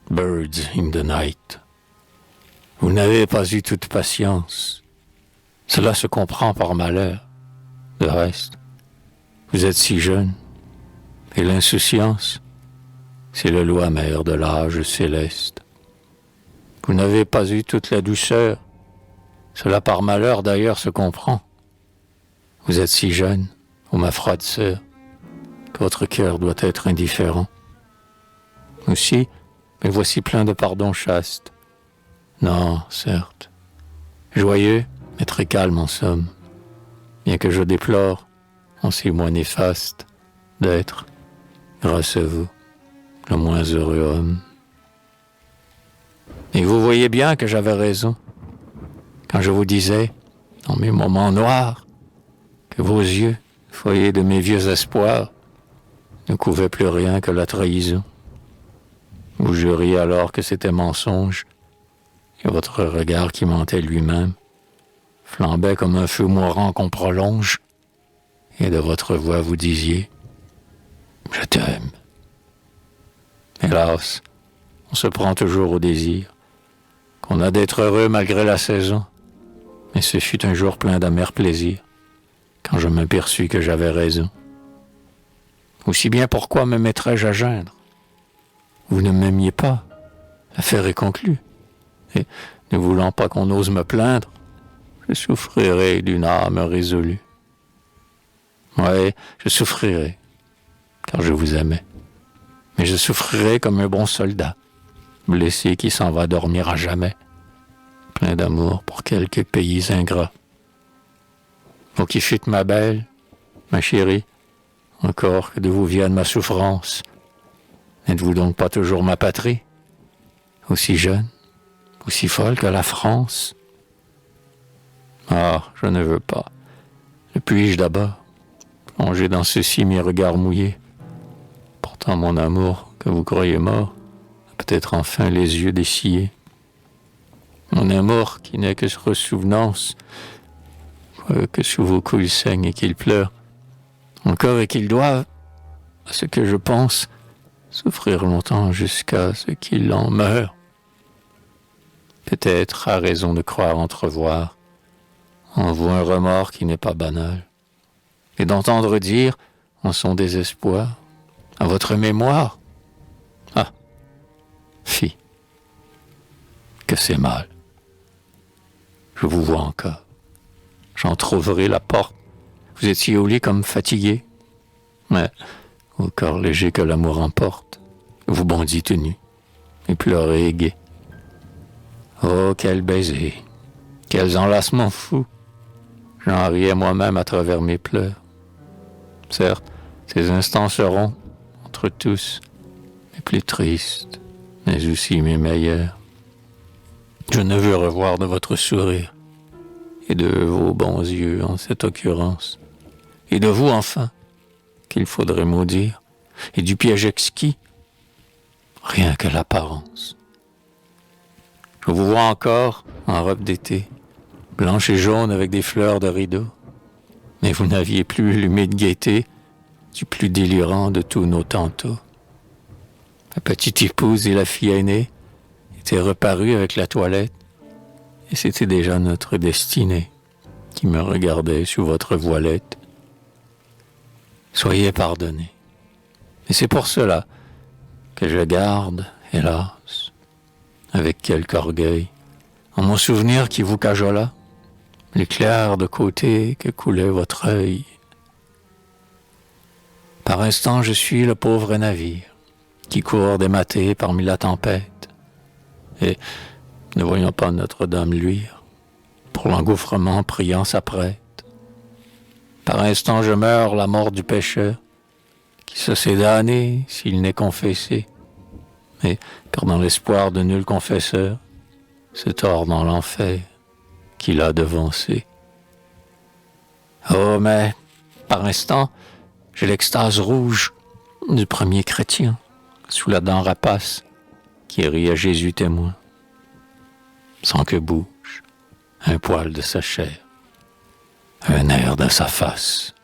birds in the night. Vous n'avez pas eu toute patience. Cela se comprend par malheur. De reste, vous êtes si jeune, et l'insouciance, c'est le lot amer de l'âge céleste. Vous n'avez pas eu toute la douceur. Cela par malheur d'ailleurs se comprend. Vous êtes si jeune, ô ma froide sœur, que votre cœur doit être indifférent. Aussi, me voici plein de pardon chaste. Non, certes, joyeux, mais très calme en somme, bien que je déplore, en ces mois néfastes, d'être, grâce à vous, le moins heureux homme. Et vous voyez bien que j'avais raison, quand je vous disais, dans mes moments noirs, que vos yeux, foyer de mes vieux espoirs, ne couvaient plus rien que la trahison. Vous juriez alors que c'était mensonge, et votre regard qui mentait lui-même flambait comme un feu mourant qu'on prolonge, et de votre voix vous disiez « Je t'aime ». Hélas, on se prend toujours au désir, qu'on a d'être heureux malgré la saison, mais ce fut un jour plein d'amers plaisirs, quand je m'aperçus que j'avais raison. Aussi bien pourquoi me mettrais-je à geindre? Vous ne m'aimiez pas, l'affaire est conclue, et ne voulant pas qu'on ose me plaindre, je souffrirai d'une âme résolue. Oui, je souffrirai, car je vous aimais, mais je souffrirai comme un bon soldat, blessé qui s'en va dormir à jamais, plein d'amour pour quelques pays ingrats. Vous qui fûtes ma belle, ma chérie, encore que de vous vienne ma souffrance, n'êtes-vous donc pas toujours ma patrie, aussi jeune, aussi folle que la France? Ah, je ne veux pas. Ne puis-je d'abord plonger dans ceci mes regards mouillés? Pourtant mon amour, que vous croyez mort, a peut-être enfin les yeux dessillés. Mon amour qui n'est que sur souvenance, que sous vos coups il saigne et qu'il pleure, encore et qu'il doive, à ce que je pense, souffrir longtemps jusqu'à ce qu'il en meure. Peut-être a raison de croire entrevoir en vous un remords qui n'est pas banal, et d'entendre dire en son désespoir à votre mémoire, ah, fi, que c'est mal. Je vous vois encore. J'entr'ouvrirai la porte. Vous étiez au lit comme fatigué, mais au corps léger que l'amour emporte, vous bondîtes nu et pleurez gai. Oh, quel baiser, quels enlacements fous! J'en riais moi-même à travers mes pleurs. Certes, ces instants seront, entre tous, les plus tristes, mais aussi mes meilleurs. Je ne veux revoir de votre sourire, et de vos bons yeux en cette occurrence, et de vous enfin, qu'il faudrait maudire, et du piège exquis, rien que l'apparence. Je vous vois encore en robe d'été, blanche et jaune avec des fleurs de rideau, mais vous n'aviez plus l'humide gaieté du plus délirant de tous nos tantôt. La petite épouse et la fille aînée étaient reparues avec la toilette, et c'était déjà notre destinée qui me regardait sous votre voilette. Soyez pardonnés. Et c'est pour cela que je garde, hélas, avec quelque orgueil, en mon souvenir qui vous cajola, l'éclair de côté que coulait votre œil. Par instant, je suis le pauvre navire qui court dématé parmi la tempête, et, ne voyant pas Notre-Dame luire, pour l'engouffrement priant s'apprête. Par instant, je meurs la mort du pécheur, qui se sait damné s'il n'est confessé, mais car dans l'espoir de nul confesseur, se tord dans l'enfer qu'il a devancé. Oh, mais, par instant, j'ai l'extase rouge du premier chrétien, sous la dent rapace, qui rit à Jésus témoin, sans que bouge un poil de sa chair, un air de sa face.